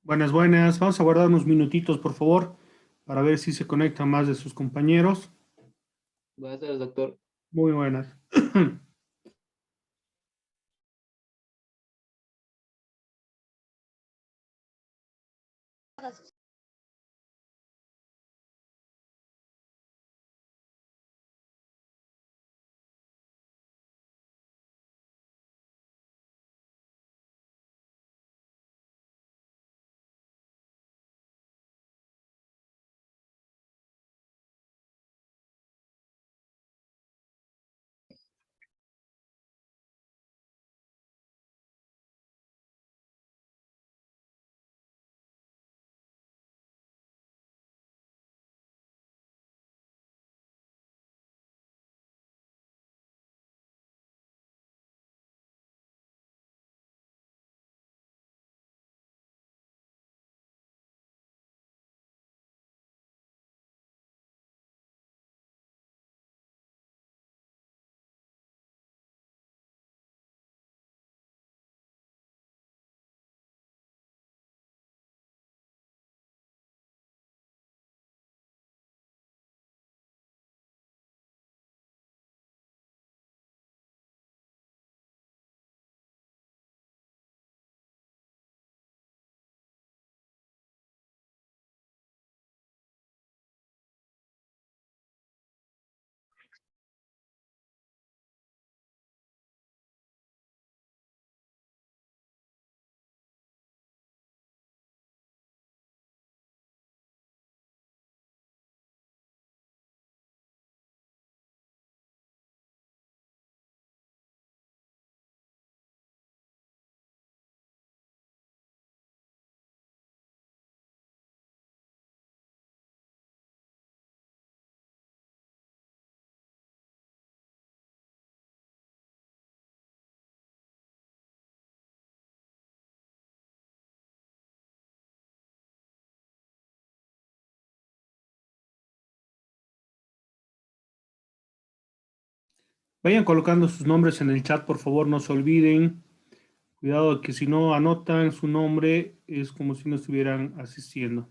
Buenas, buenas. Vamos a guardar unos minutitos, por favor, para ver si se conectan más de sus compañeros. Buenas tardes, doctor. Muy buenas. Vayan colocando sus nombres en el chat, por favor, no se olviden. Cuidado que si no anotan su nombre es como si no estuvieran asistiendo.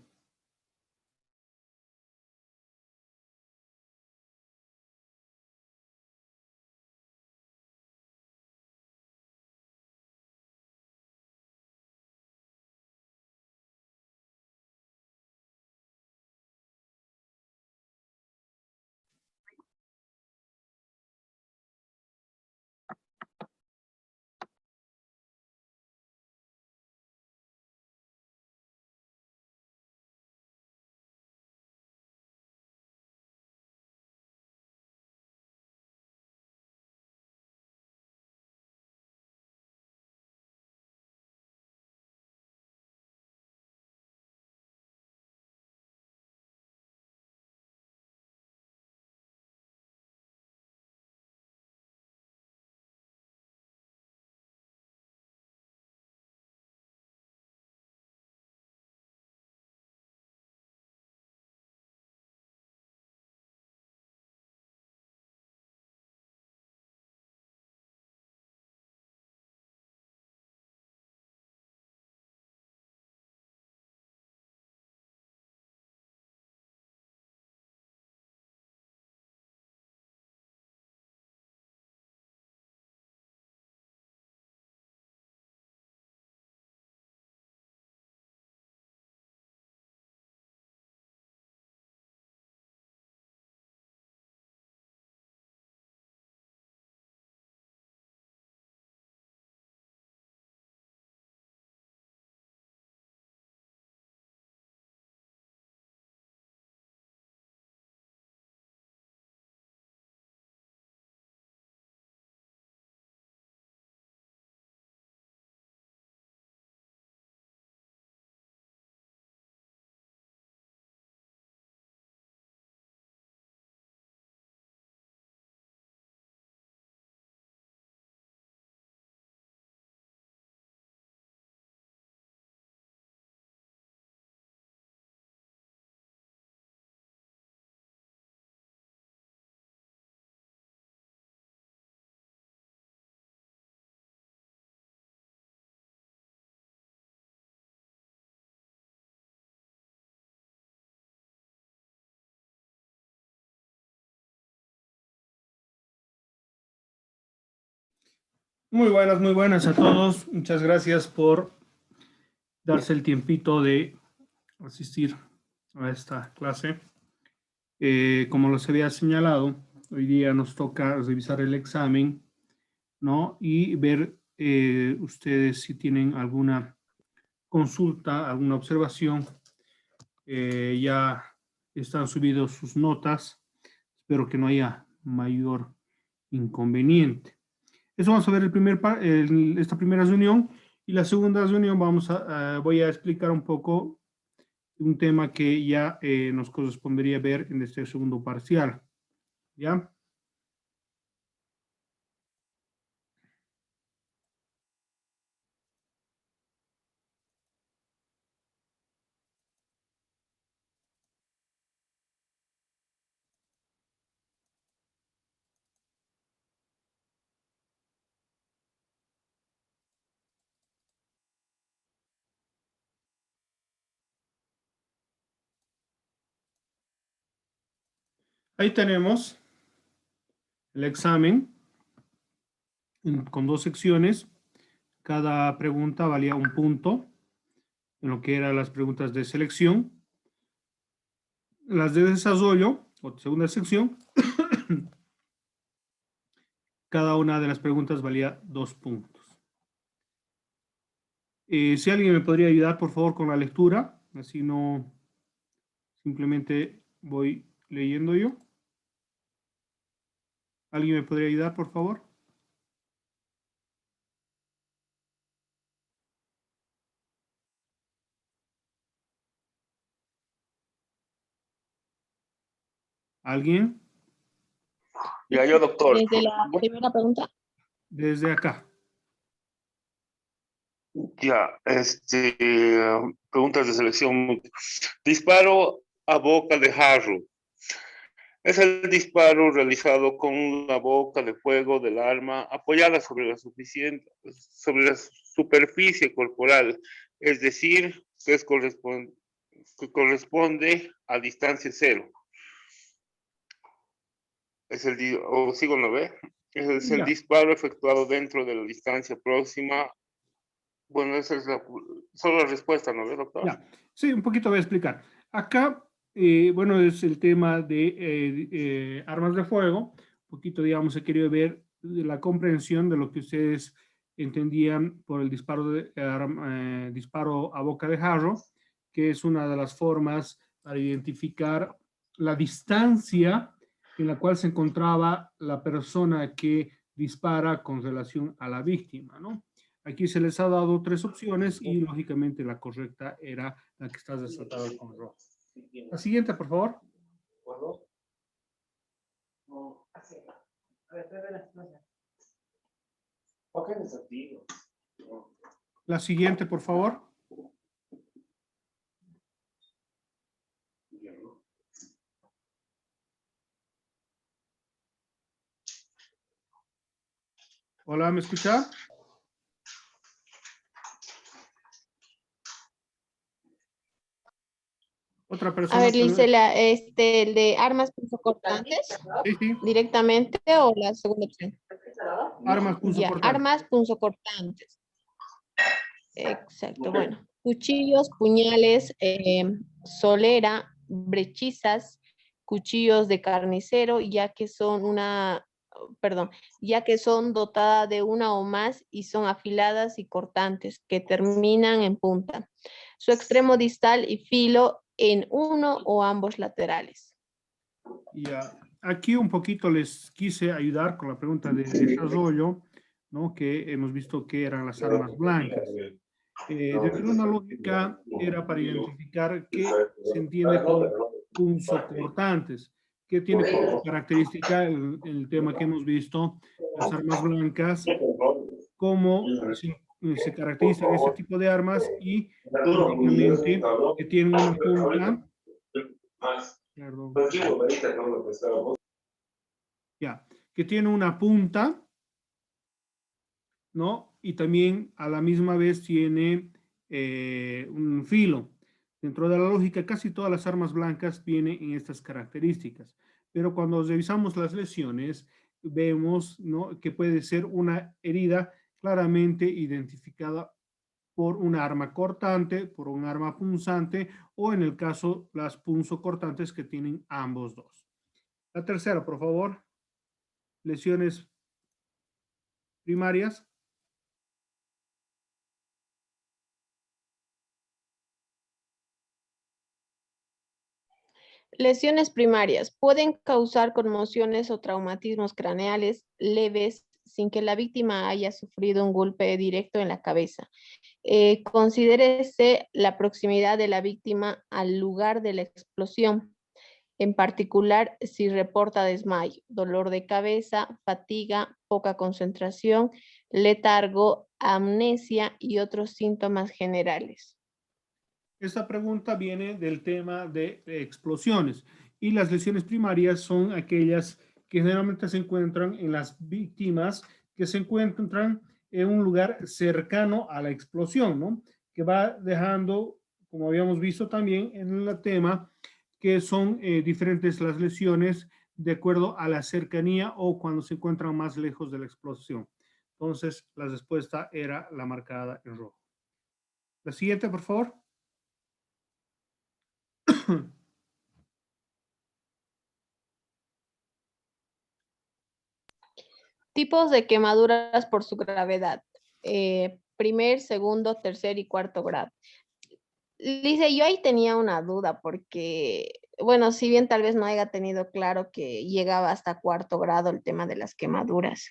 Muy buenas a todos. Muchas gracias por darse el tiempito de asistir a esta clase. Como los había señalado, hoy día nos toca revisar el examen, ¿no? Y ver ustedes si tienen alguna consulta, alguna observación. Ya están subidos sus notas. Espero que no haya mayor inconveniente. Eso vamos a ver esta primera reunión, y la segunda reunión voy a explicar un poco un tema que ya nos correspondería ver en este segundo parcial. ¿Ya? Ahí tenemos el examen con dos secciones. Cada pregunta valía un punto en lo que eran las preguntas de selección. Las de desarrollo, o segunda sección, cada una de las preguntas valía 2 puntos. Si alguien me podría ayudar, por favor, con la lectura, así no simplemente voy leyendo yo. ¿Alguien me podría ayudar, por favor? ¿Alguien? Ya, yo, doctor. Desde la primera pregunta. Desde acá. Ya, preguntas de selección. Disparo a boca de jarro. Es el disparo realizado con la boca de fuego del arma apoyada sobre la superficie corporal, es decir, que corresponde a distancia cero. Sigo, ¿no ve? Es el disparo efectuado dentro de la distancia próxima. Bueno, esa es solo la respuesta, ¿no ve, doctor? Ya. Sí, un poquito voy a explicar. Acá, bueno, es el tema de armas de fuego. Un poquito, digamos, he querido ver la comprensión de lo que ustedes entendían por el disparo a boca de jarro, que es una de las formas para identificar la distancia en la cual se encontraba la persona que dispara con relación a la víctima, ¿no? Aquí se les ha dado 3 opciones y lógicamente la correcta era la que está resaltada con rojo. La siguiente, por favor. La siguiente, por favor. Hola, ¿me escucha? Otra persona. A ver, Lisela, el de armas punzocortantes, Sí, sí. directamente, o la segunda opción. Armas punzocortantes. Ya, armas punzocortantes. Exacto, bueno. Cuchillos, puñales, solera, brechizas, cuchillos de carnicero, ya que son dotadas de una o más y son afiladas y cortantes, que terminan en punta. Su extremo distal y filo en uno o ambos laterales. Ya, aquí un poquito les quise ayudar con la pregunta de desarrollo, ¿no? Que hemos visto que eran las armas blancas. Dentro de una lógica era para identificar qué se entiende por punzocortantes, que tiene como característica el tema que hemos visto, las armas blancas, cómo se caracterizan este tipo de armas y lógicamente que tienen una punta. Perdón. Ya, que tiene una punta, ¿no? Y también a la misma vez tiene un filo. Dentro de la lógica, casi todas las armas blancas vienen en estas características. Pero cuando revisamos las lesiones, vemos, ¿no?, que puede ser una herida claramente identificada por un arma cortante, por un arma punzante, o en el caso, las punzocortantes que tienen ambos dos. La tercera, por favor. Lesiones primarias. Lesiones primarias pueden causar conmociones o traumatismos craneales leves sin que la víctima haya sufrido un golpe directo en la cabeza. Considérese la proximidad de la víctima al lugar de la explosión, en particular si reporta desmayo, dolor de cabeza, fatiga, poca concentración, letargo, amnesia y otros síntomas generales. Esta pregunta viene del tema de explosiones, y las lesiones primarias son aquellas que generalmente se encuentran en las víctimas que se encuentran en un lugar cercano a la explosión, ¿no? Que va dejando, como habíamos visto también en el tema, que son diferentes las lesiones de acuerdo a la cercanía o cuando se encuentran más lejos de la explosión. Entonces, la respuesta era la marcada en rojo. La siguiente, por favor. Tipos de quemaduras por su gravedad. Primer, segundo, tercer y cuarto grado. Lice, yo ahí tenía una duda porque, bueno, si bien tal vez no haya tenido claro que llegaba hasta cuarto grado el tema de las quemaduras.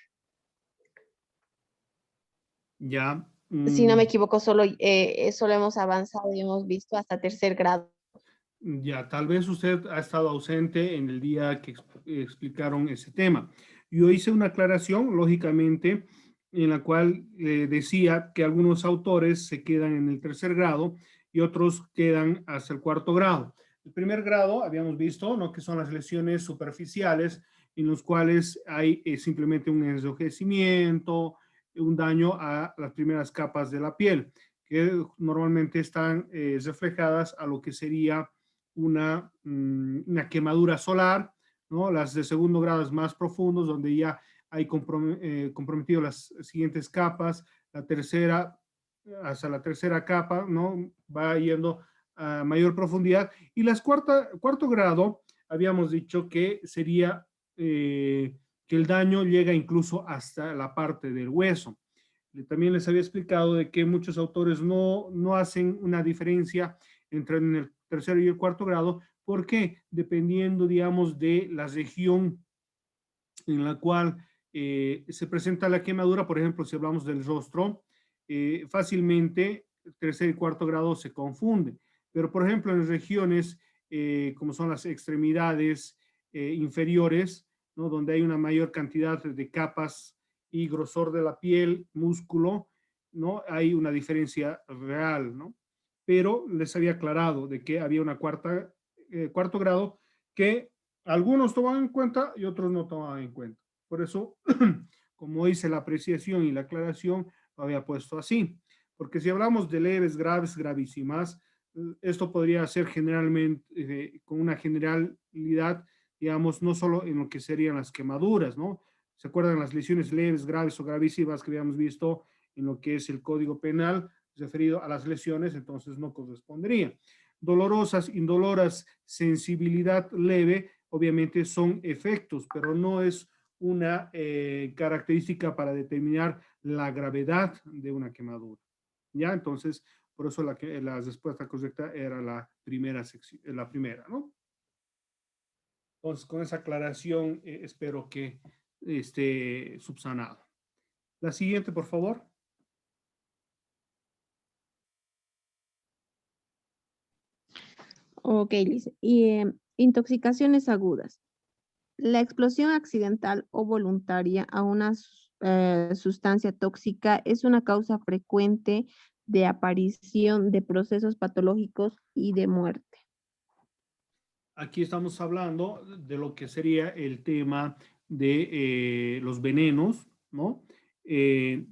Ya. Si no me equivoco, solo hemos avanzado y hemos visto hasta tercer grado. Ya, tal vez usted ha estado ausente en el día que explicaron ese tema. Yo hice una aclaración, lógicamente, en la cual decía que algunos autores se quedan en el tercer grado y otros quedan hasta el cuarto grado. El primer grado, habíamos visto, ¿no?, que son las lesiones superficiales, en los cuales hay simplemente un enrojecimiento, un daño a las primeras capas de la piel, que normalmente están reflejadas a lo que sería una quemadura solar, ¿no? Las de segundo grado es más profundos, donde ya hay comprometido las siguientes capas, la tercera, hasta la tercera capa, ¿no?, va yendo a mayor profundidad. Y las cuarto grado, habíamos dicho que sería que el daño llega incluso hasta la parte del hueso. También les había explicado de que muchos autores no hacen una diferencia entre en el tercero y el cuarto grado, porque dependiendo, digamos, de la región en la cual se presenta la quemadura, por ejemplo, si hablamos del rostro, fácilmente tercer y cuarto grado se confunde. Pero, por ejemplo, en regiones como son las extremidades inferiores, ¿no?, donde hay una mayor cantidad de capas y grosor de la piel, músculo, ¿no?, hay una diferencia real, ¿no? Pero les había aclarado de que había una cuarto grado que algunos tomaban en cuenta y otros no tomaban en cuenta. Por eso, como hice la apreciación y la aclaración, lo había puesto así. Porque si hablamos de leves, graves, gravísimas, esto podría ser generalmente, con una generalidad, digamos, no solo en lo que serían las quemaduras, ¿no? ¿Se acuerdan las lesiones leves, graves o gravísimas que habíamos visto en lo que es el Código Penal referido a las lesiones? Entonces no correspondería. Dolorosas, indoloras, sensibilidad leve, obviamente son efectos, pero no es una característica para determinar la gravedad de una quemadura. ¿Ya? Entonces, por eso la respuesta correcta era la primera sección, la primera, ¿no? Entonces, con esa aclaración, espero que esté subsanado. La siguiente, por favor. Ok, Lice. Y intoxicaciones agudas. La explosión accidental o voluntaria a una sustancia tóxica es una causa frecuente de aparición de procesos patológicos y de muerte. Aquí estamos hablando de lo que sería el tema de los venenos, ¿no? Este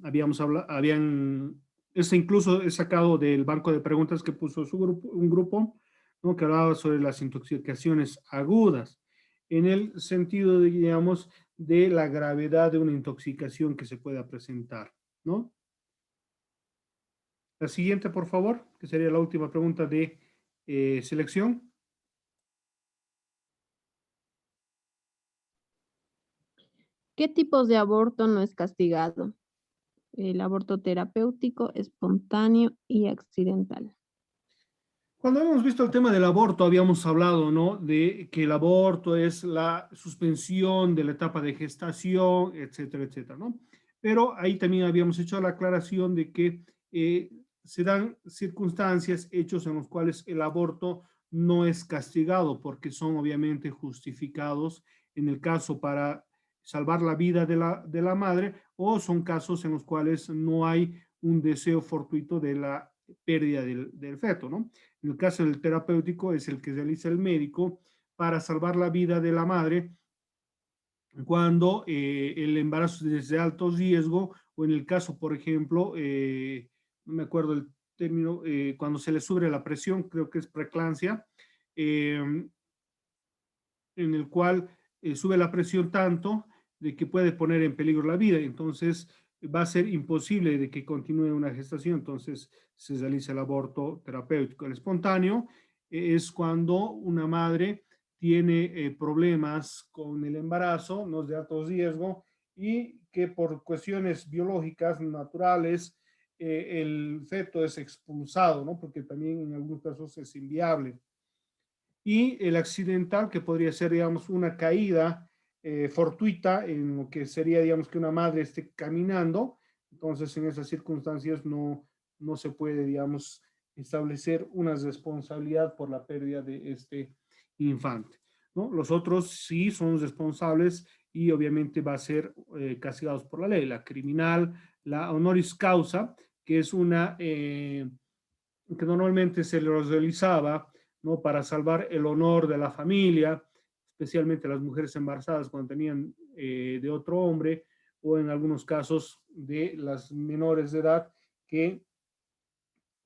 incluso he sacado del banco de preguntas que puso un grupo, ¿no?, que hablaba sobre las intoxicaciones agudas, en el sentido de, digamos, de la gravedad de una intoxicación que se pueda presentar, ¿no? La siguiente, por favor, que sería la última pregunta de selección. ¿Qué tipos de aborto no es castigado? El aborto terapéutico, espontáneo y accidental. Cuando hemos visto el tema del aborto, habíamos hablado, ¿no? De que el aborto es la suspensión de la etapa de gestación, etcétera, etcétera, ¿no? Pero ahí también habíamos hecho la aclaración de que se dan circunstancias, hechos en los cuales el aborto no es castigado porque son obviamente justificados en el caso para salvar la vida de la madre o son casos en los cuales no hay un deseo fortuito de la pérdida del feto, ¿no? En el caso del terapéutico es el que realiza el médico para salvar la vida de la madre cuando el embarazo es de alto riesgo o en el caso, por ejemplo, no me acuerdo el término, cuando se le sube la presión, creo que es preeclampsia, en el cual sube la presión tanto de que puede poner en peligro la vida. Entonces, va a ser imposible de que continúe una gestación. Entonces, se realiza el aborto terapéutico. El espontáneo es cuando una madre tiene problemas con el embarazo, no es de alto riesgo, y que por cuestiones biológicas, naturales, el feto es expulsado, ¿no? Porque también en algunos casos es inviable. Y el accidental, que podría ser, digamos, una caída fortuita en lo que sería, digamos, que una madre esté caminando. Entonces, en esas circunstancias no se puede, digamos, establecer una responsabilidad por la pérdida de este infante, ¿no? Los otros sí son responsables y obviamente va a ser castigados por la ley. La criminal, la honoris causa, que es una que normalmente se los realizaba, ¿no? Para salvar el honor de la familia, especialmente las mujeres embarazadas cuando tenían de otro hombre, o en algunos casos de las menores de edad que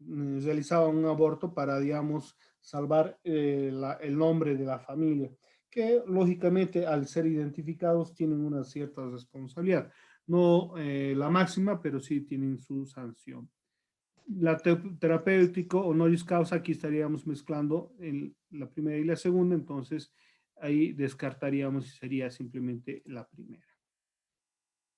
realizaban un aborto para, digamos, salvar el nombre de la familia, que lógicamente al ser identificados tienen una cierta responsabilidad. No la máxima, pero sí tienen su sanción. La terapéutico honoris causa, aquí estaríamos mezclando la primera y la segunda, entonces ahí descartaríamos y sería simplemente la primera.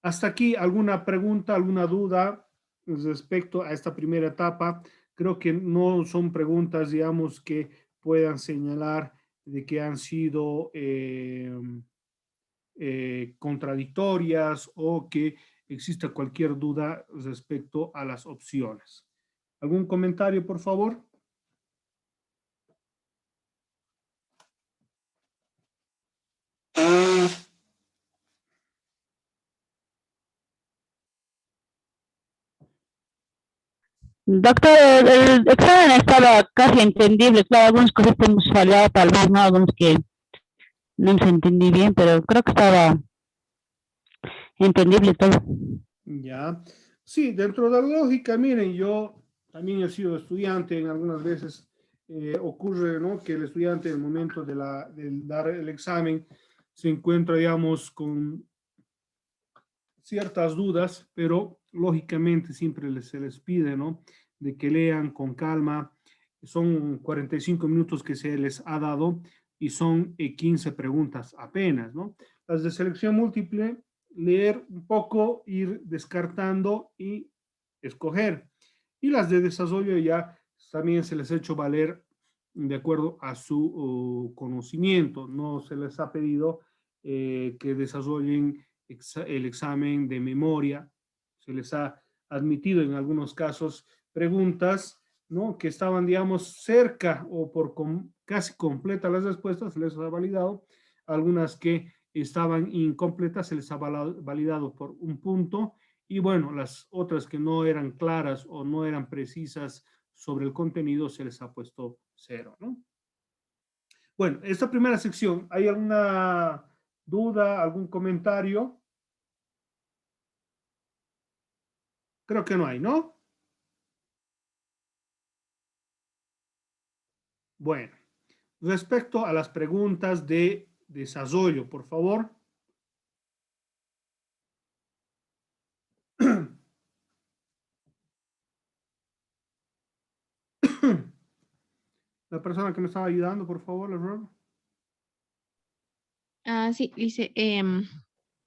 Hasta aquí, ¿alguna pregunta, alguna duda respecto a esta primera etapa? Creo que no son preguntas, digamos, que puedan señalar de que han sido contradictorias o que exista cualquier duda respecto a las opciones. ¿Algún comentario, por favor? Doctor, el examen estaba casi entendible. Claro, algunas cosas que hemos fallado, tal vez, ¿no? Algunos que no se entendí bien, pero creo que estaba entendible todo. Ya. Sí, dentro de la lógica, miren, yo también he sido estudiante, en algunas veces ocurre, ¿no? Que el estudiante en el momento de dar el examen se encuentra, digamos, con ciertas dudas, pero lógicamente siempre se les pide, ¿no? De que lean con calma. Son 45 minutos que se les ha dado y son 15 preguntas apenas, ¿no? Las de selección múltiple, leer un poco, ir descartando y escoger. Y las de desarrollo ya también se les ha hecho valer de acuerdo a su conocimiento. No se les ha pedido que desarrollen el examen de memoria. Se les ha admitido en algunos casos preguntas, ¿no? Que estaban, digamos, cerca o por casi completas las respuestas, se les ha validado. Algunas que estaban incompletas se les ha validado por un punto. Y bueno, las otras que no eran claras o no eran precisas sobre el contenido se les ha puesto 0, ¿no? Bueno, esta primera sección, ¿hay alguna duda, algún comentario? Creo que no hay, ¿no? Bueno, respecto a las preguntas de desarrollo, por favor. La persona que me estaba ayudando, por favor, les ruego. Sí, dice,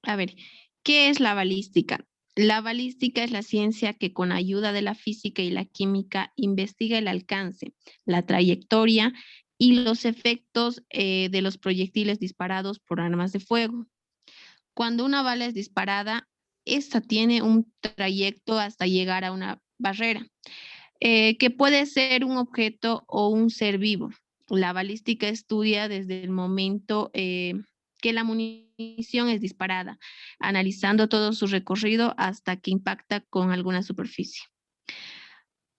a ver, ¿qué es la balística? La balística es la ciencia que con ayuda de la física y la química investiga el alcance, la trayectoria y los efectos de los proyectiles disparados por armas de fuego. Cuando una bala es disparada, esta tiene un trayecto hasta llegar a una barrera, que puede ser un objeto o un ser vivo. La balística estudia desde el momento que la munición es disparada, analizando todo su recorrido hasta que impacta con alguna superficie.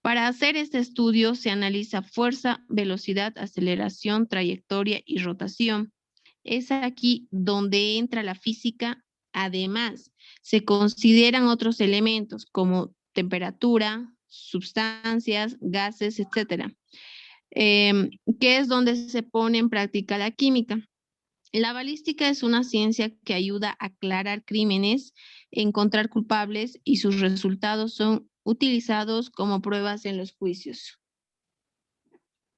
Para hacer este estudio se analiza fuerza, velocidad, aceleración, trayectoria y rotación. Es aquí donde entra la física. Además, se consideran otros elementos como temperatura, sustancias, gases, etcétera, que es donde se pone en práctica la química. La balística es una ciencia que ayuda a aclarar crímenes, encontrar culpables y sus resultados son utilizados como pruebas en los juicios.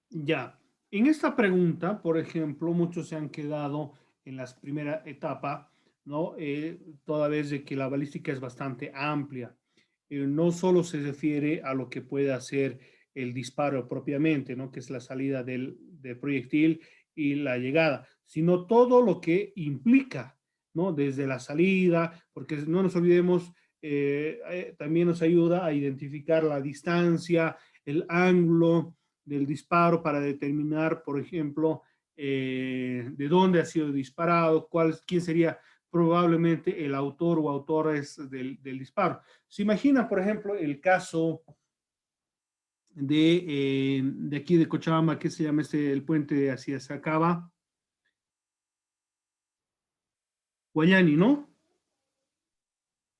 Ya. En esta pregunta, por ejemplo, muchos se han quedado en la primera etapa, ¿no? Toda vez de que la balística es bastante amplia. No solo se refiere a lo que puede hacer el disparo propiamente, ¿no? Que es la salida del proyectil y la llegada, sino todo lo que implica, ¿no? Desde la salida, porque no nos olvidemos, también nos ayuda a identificar la distancia, el ángulo del disparo para determinar, por ejemplo, de dónde ha sido disparado, quién sería probablemente el autor o autores del disparo. Se imagina, por ejemplo, el caso de aquí de Cochabamba, que se llama el puente hacia Sacaba, Guayani, ¿no?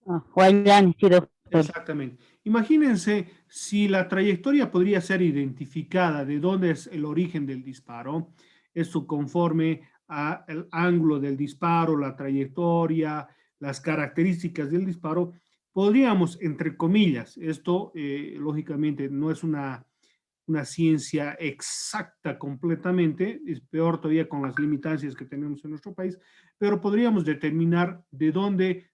Guayani, sí, doctor. Exactamente. Imagínense si la trayectoria podría ser identificada de dónde es el origen del disparo, esto conforme al ángulo del disparo, la trayectoria, las características del disparo, podríamos, entre comillas, esto lógicamente no es una ciencia exacta completamente, es peor todavía con las limitancias que tenemos en nuestro país, pero podríamos determinar de dónde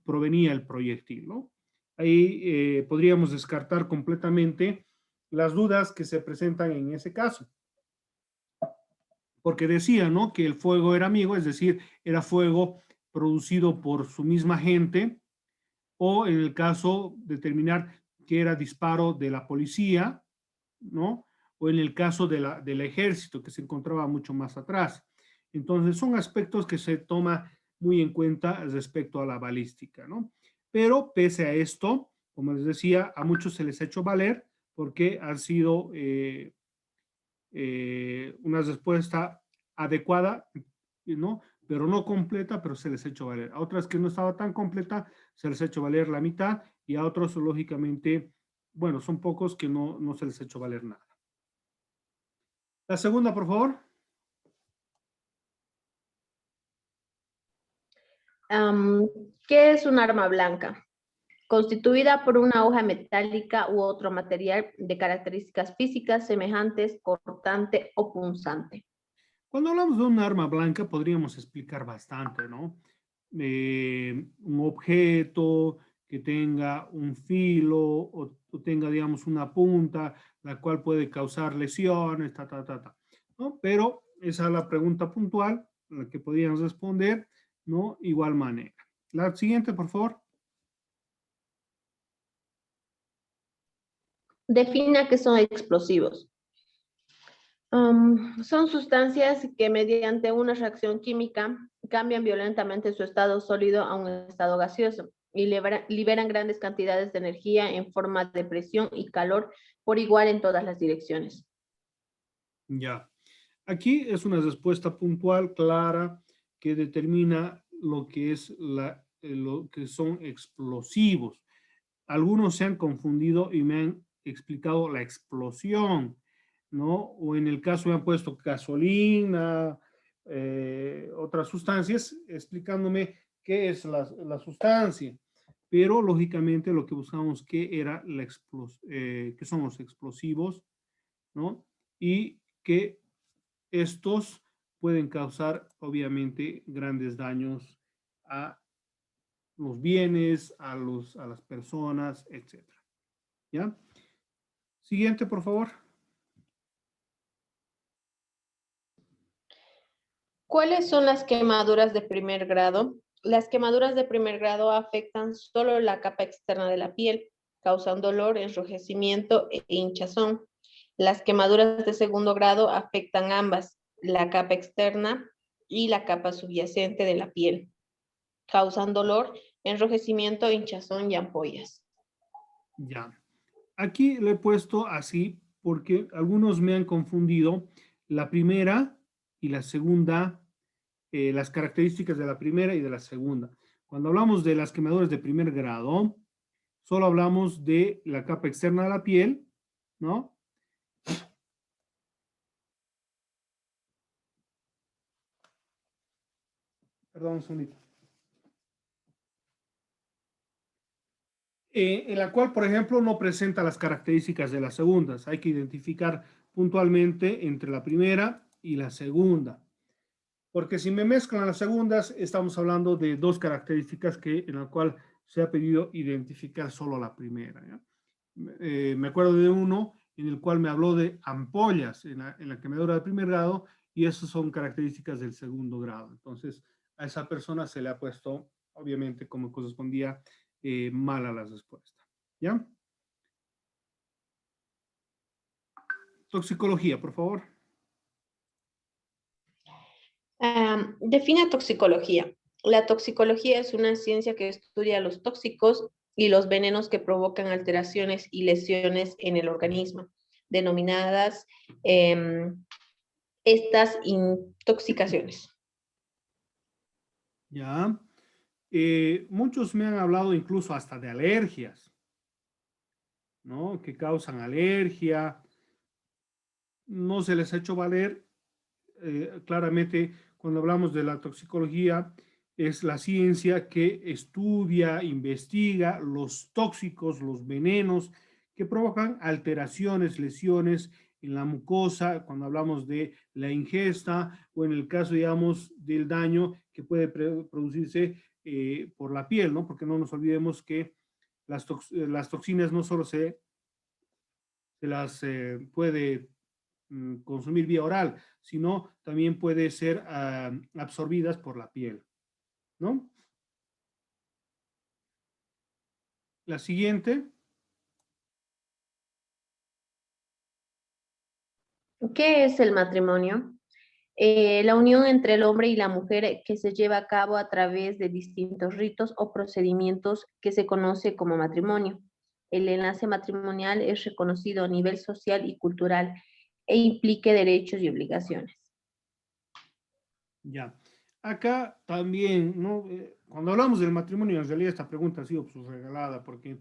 provenía el proyectil, ¿no? Ahí podríamos descartar completamente las dudas que se presentan en ese caso. Porque decía, ¿no? Que el fuego era amigo, es decir, era fuego producido por su misma gente, o en el caso determinar que era disparo de la policía, ¿no? O en el caso del ejército, que se encontraba mucho más atrás. Entonces, son aspectos que se toma muy en cuenta respecto a la balística, ¿no? Pero pese a esto, como les decía, a muchos se les ha hecho valer porque han sido una respuesta adecuada, ¿no? Pero no completa, pero se les ha hecho valer. A otras que no estaba tan completa, se les ha hecho valer la mitad y a otros, lógicamente, bueno, son pocos que no se les ha hecho valer nada. La segunda, por favor. ¿Qué es un arma blanca? Constituida por una hoja metálica u otro material de características físicas semejantes, cortante o punzante. Cuando hablamos de un arma blanca, podríamos explicar bastante, ¿no? Un objeto que tenga un filo o tenga, digamos, una punta, la cual puede causar lesiones, ¿no? Pero esa es la pregunta puntual, la que podríamos responder, ¿no? Igual manera. La siguiente, por favor. Defina qué son explosivos. Son sustancias que mediante una reacción química cambian violentamente su estado sólido a un estado gaseoso y liberan grandes cantidades de energía en forma de presión y calor por igual en todas las direcciones. Ya. Aquí es una respuesta puntual, clara, que determina lo que es lo que son explosivos. Algunos se han confundido y me han explicado la explosión, ¿no? O en el caso me han puesto gasolina, otras sustancias, explicándome qué es la sustancia. Pero lógicamente lo que buscamos que era qué son los explosivos, ¿no? y que estos pueden causar, obviamente, grandes daños a los bienes, a las personas, etc. ¿Ya? Siguiente, por favor. ¿Cuáles son las quemaduras de primer grado? Las quemaduras de primer grado afectan solo la capa externa de la piel, causan dolor, enrojecimiento e hinchazón. Las quemaduras de segundo grado afectan ambas, la capa externa y la capa subyacente de la piel. Causan dolor, enrojecimiento, hinchazón y ampollas. Ya. Aquí lo he puesto así porque algunos me han confundido la primera y la segunda, las características de la primera y de la segunda. Cuando hablamos de las quemaduras de primer grado, solo hablamos de la capa externa de la piel, ¿no? Perdón, un segundito. En la cual, por ejemplo, no presenta las características de las segundas. Hay que identificar puntualmente entre la primera y la segunda. Porque si me mezclan las segundas, estamos hablando de dos características en la cual se ha pedido identificar solo la primera. ¿Ya? Me acuerdo de uno en el cual me habló de ampollas en la quemadura de primer grado y esas son características del segundo grado. Entonces, a esa persona se le ha puesto, obviamente, como correspondía, mal a la respuesta. ¿Ya? Toxicología, por favor. Define toxicología. La toxicología es una ciencia que estudia los tóxicos y los venenos que provocan alteraciones y lesiones en el organismo, denominadas estas intoxicaciones. Ya. Muchos me han hablado incluso hasta de alergias, ¿no? Que causan alergia. No se les ha hecho valer. Claramente, cuando hablamos de la toxicología, es la ciencia que estudia, investiga los tóxicos, los venenos que provocan alteraciones, lesiones en la mucosa, cuando hablamos de la ingesta o en el caso, digamos, del daño que puede producirse por la piel, ¿no? Porque no nos olvidemos que las toxinas no solo se las puede consumir vía oral, sino también puede ser absorbidas por la piel, ¿no? La siguiente. ¿Qué es el matrimonio? La unión entre el hombre y la mujer que se lleva a cabo a través de distintos ritos o procedimientos que se conoce como matrimonio. El enlace matrimonial es reconocido a nivel social y cultural e implique derechos y obligaciones. Ya. Acá también, ¿no? Cuando hablamos del matrimonio, en realidad esta pregunta ha sido pues, regalada porque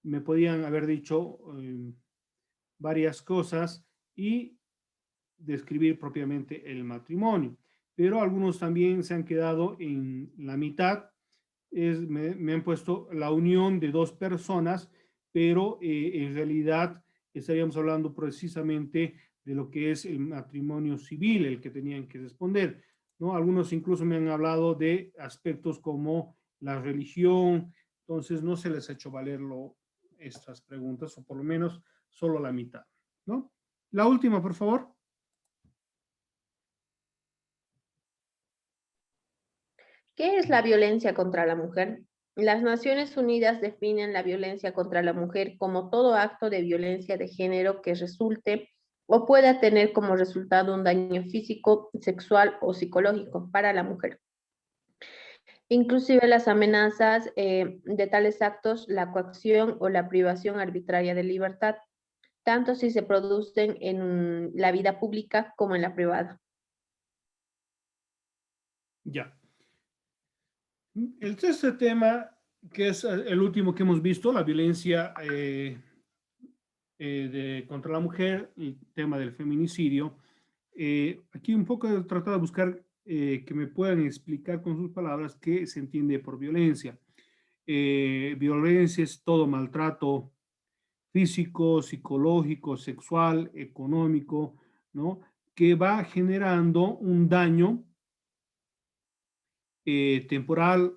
me podían haber dicho varias cosas y describir propiamente el matrimonio. Pero algunos también se han quedado en la mitad. Me han puesto la unión de dos personas, pero en realidad estaríamos hablando precisamente de lo que es el matrimonio civil, el que tenían que responder, ¿no? Algunos incluso me han hablado de aspectos como la religión, entonces no se les ha hecho valerlo estas preguntas, o por lo menos solo la mitad, ¿no? La última, por favor. ¿Qué es la violencia contra la mujer? Las Naciones Unidas definen la violencia contra la mujer como todo acto de violencia de género que resulte o pueda tener como resultado un daño físico, sexual o psicológico para la mujer. Inclusive las amenazas de tales actos, la coacción o la privación arbitraria de libertad, tanto si se producen en la vida pública como en la privada. Ya. El tercer tema, que es el último que hemos visto, la violencia contra la mujer, el tema del feminicidio. Aquí un poco he tratado de buscar que me puedan explicar con sus palabras qué se entiende por violencia. Violencia es todo maltrato físico, psicológico, sexual, económico, ¿no? Que va generando un daño temporal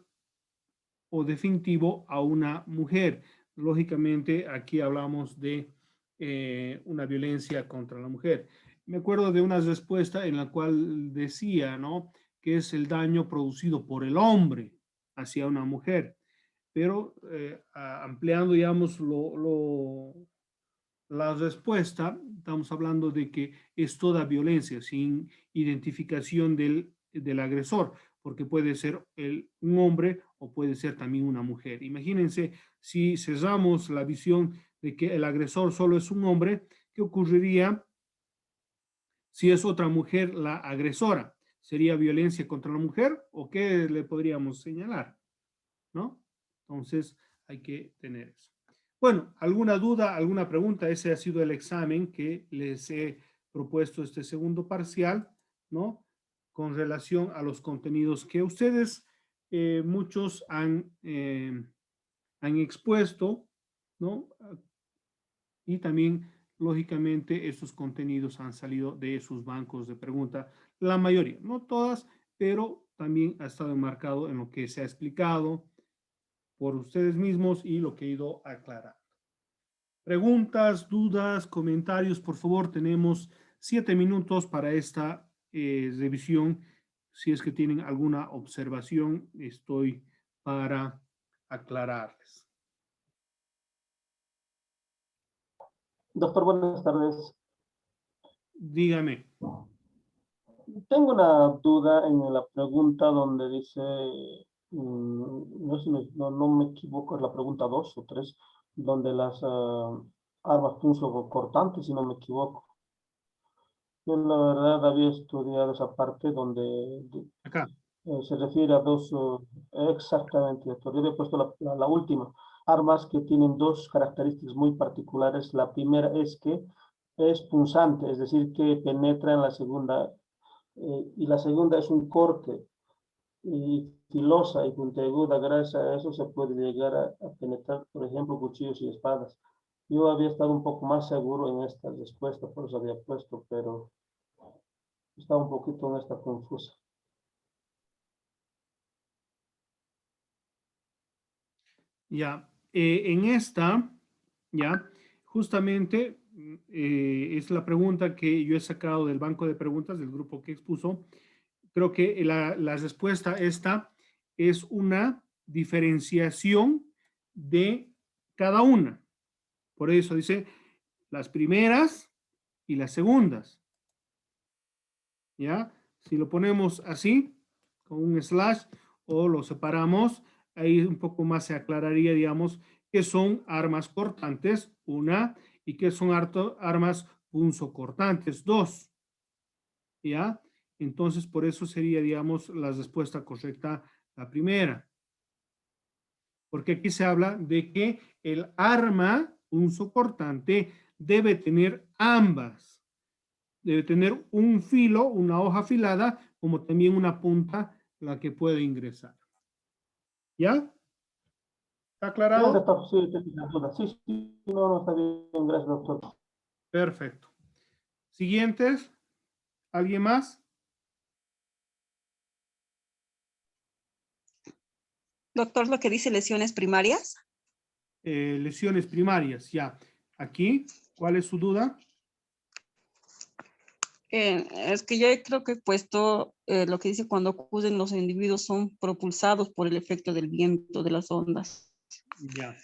o definitivo a una mujer. Lógicamente, aquí hablamos de una violencia contra la mujer. Me acuerdo de una respuesta en la cual decía, ¿no? Que es el daño producido por el hombre hacia una mujer. Pero ampliando, digamos, la respuesta, estamos hablando de que es toda violencia sin identificación del agresor, porque puede ser un hombre o puede ser también una mujer. Imagínense si cerramos la visión de que el agresor solo es un hombre, ¿qué ocurriría si es otra mujer la agresora? ¿Sería violencia contra la mujer o qué le podríamos señalar? ¿No? Entonces hay que tener eso. Bueno, ¿alguna duda, alguna pregunta? Ese ha sido el examen que les he propuesto este segundo parcial, ¿no? Con relación a los contenidos que ustedes, muchos han expuesto, ¿no? Y también, lógicamente, estos contenidos han salido de sus bancos de pregunta, la mayoría, no todas, pero también ha estado enmarcado en lo que se ha explicado por ustedes mismos y lo que he ido aclarando. Preguntas, dudas, comentarios, por favor, tenemos 7 minutos para esta revisión. Si es que tienen alguna observación, estoy para aclararles. Doctor, buenas tardes. Dígame. Tengo una duda en la pregunta donde dice, no sé si no me equivoco, es la pregunta 2 o 3, donde las armas punzocortantes, si no me equivoco. Yo la verdad había estudiado esa parte donde Acá. se refiere a dos, exactamente, doctor. Yo había puesto la última. Armas que tienen dos características muy particulares. La primera es que es punzante, es decir, que penetra en la segunda, y la segunda es un corte, y filosa y puntiaguda. Gracias a eso se puede llegar a penetrar, por ejemplo, cuchillos y espadas. Yo había estado un poco más seguro en esta respuesta, por eso había puesto, pero estaba un poquito en esta confusa. Ya, en esta, ya, justamente es la pregunta que yo he sacado del banco de preguntas del grupo que expuso. Creo que la respuesta esta es una diferenciación de cada una. Por eso dice las primeras y las segundas. ¿Ya? Si lo ponemos así, con un slash, o lo separamos, ahí un poco más se aclararía, digamos, que son armas cortantes, una, y que son armas punzocortantes, dos. ¿Ya? Entonces, por eso sería, digamos, la respuesta correcta, la primera. Porque aquí se habla de que el arma punzocortante debe tener ambas. Debe tener un filo, una hoja afilada, como también una punta la que puede ingresar. ¿Ya? ¿Está aclarado? Doctor, sí, tenía duda. Sí, no, está bien, gracias, doctor. Perfecto. Siguientes. ¿Alguien más? Doctor, lo que dice lesiones primarias. Lesiones primarias, ya. Aquí, ¿cuál es su duda? Es que yo creo que he puesto lo que dice cuando acuden los individuos son propulsados por el efecto del viento de las ondas. Ya.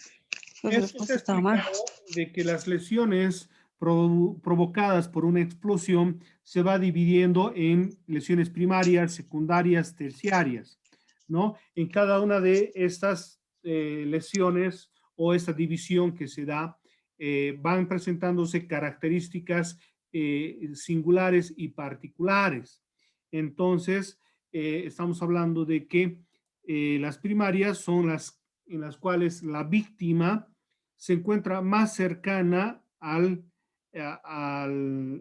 Entonces, Esto se ha explicado de que las lesiones provocadas por una explosión se va dividiendo en lesiones primarias, secundarias, terciarias, ¿no? En cada una de estas lesiones o esta división que se da, van presentándose características singulares y particulares. Entonces, estamos hablando de que las primarias son las en las cuales la víctima se encuentra más cercana al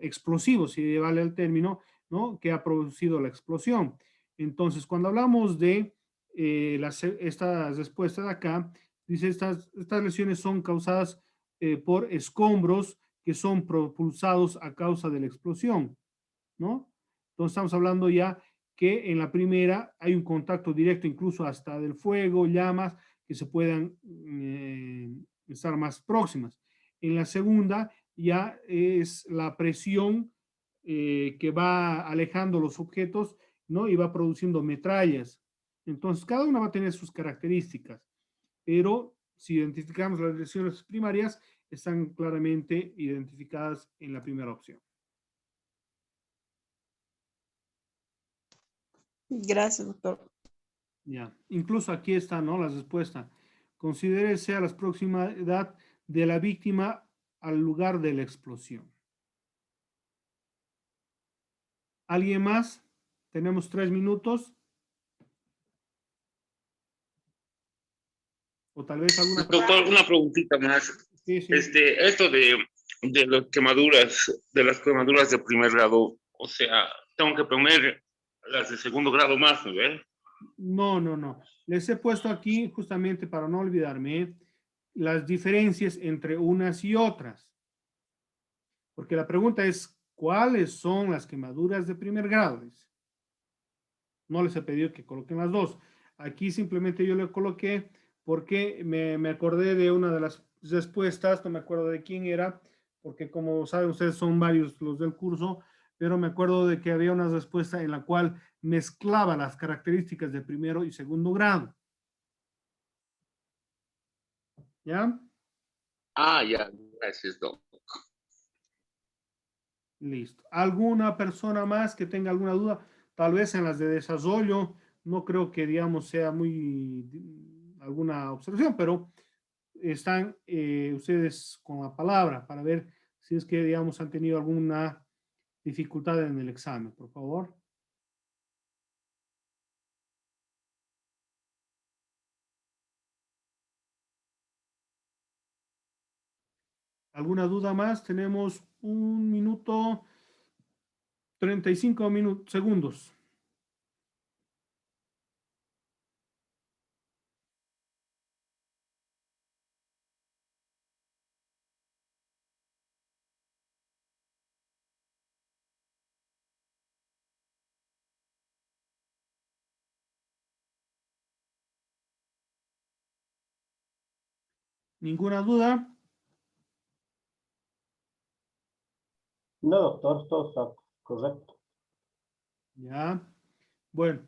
explosivo, si vale el término, ¿no? Que ha producido la explosión. Entonces, cuando hablamos de esta respuesta de acá, dice estas lesiones son causadas por escombros que son propulsados a causa de la explosión. ¿no? Entonces estamos hablando ya que en la primera hay un contacto directo incluso hasta del fuego, llamas, que se puedan estar más próximas. En la segunda ya es la presión que va alejando los objetos, ¿no? Y va produciendo metrallas. Entonces, cada una va a tener sus características, pero si identificamos las lesiones primarias, están claramente identificadas en la primera opción. Gracias, doctor. Ya, incluso aquí está, ¿no? La respuesta. Considérese a la proximidad de la víctima al lugar de la explosión. ¿Alguien más? Tenemos 3 minutos. O tal vez alguna... Doctor, una preguntita más. Sí, sí. Esto de las quemaduras de primer grado, o sea, tengo que poner las de segundo grado más, ¿no ve? No. Les he puesto aquí, justamente para no olvidarme, las diferencias entre unas y otras. Porque la pregunta es, ¿cuáles son las quemaduras de primer grado? No les he pedido que coloquen las dos. Aquí simplemente yo le coloqué porque me acordé de una de las respuestas, no me acuerdo de quién era, porque como saben ustedes son varios los del curso, pero me acuerdo de que había una respuesta en la cual mezclaba las características de primero y segundo grado. ¿Ya? Ah, ya, gracias, doctor. Listo. ¿Alguna persona más que tenga alguna duda? Tal vez en las de desarrollo, no creo que, digamos, sea muy alguna observación, pero están ustedes con la palabra para ver si es que, digamos, han tenido alguna dificultad en el examen, por favor. ¿Alguna duda más? Tenemos 1 minuto 35 segundos. ¿Ninguna duda? No, doctor, todo está correcto. Ya. Bueno,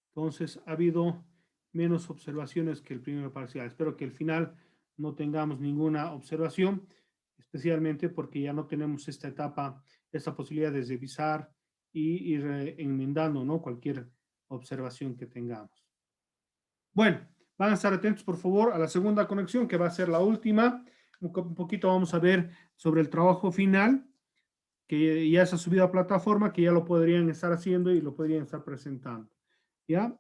entonces ha habido menos observaciones que el primer parcial. Espero que al final no tengamos ninguna observación, especialmente porque ya no tenemos esta etapa, esta posibilidad de revisar y ir enmendando, ¿no? Cualquier observación que tengamos. Bueno, van a estar atentos, por favor, a la segunda conexión, que va a ser la última. Un poquito vamos a ver sobre el trabajo final, que ya se ha subido a plataforma, que ya lo podrían estar haciendo y lo podrían estar presentando. ¿Ya?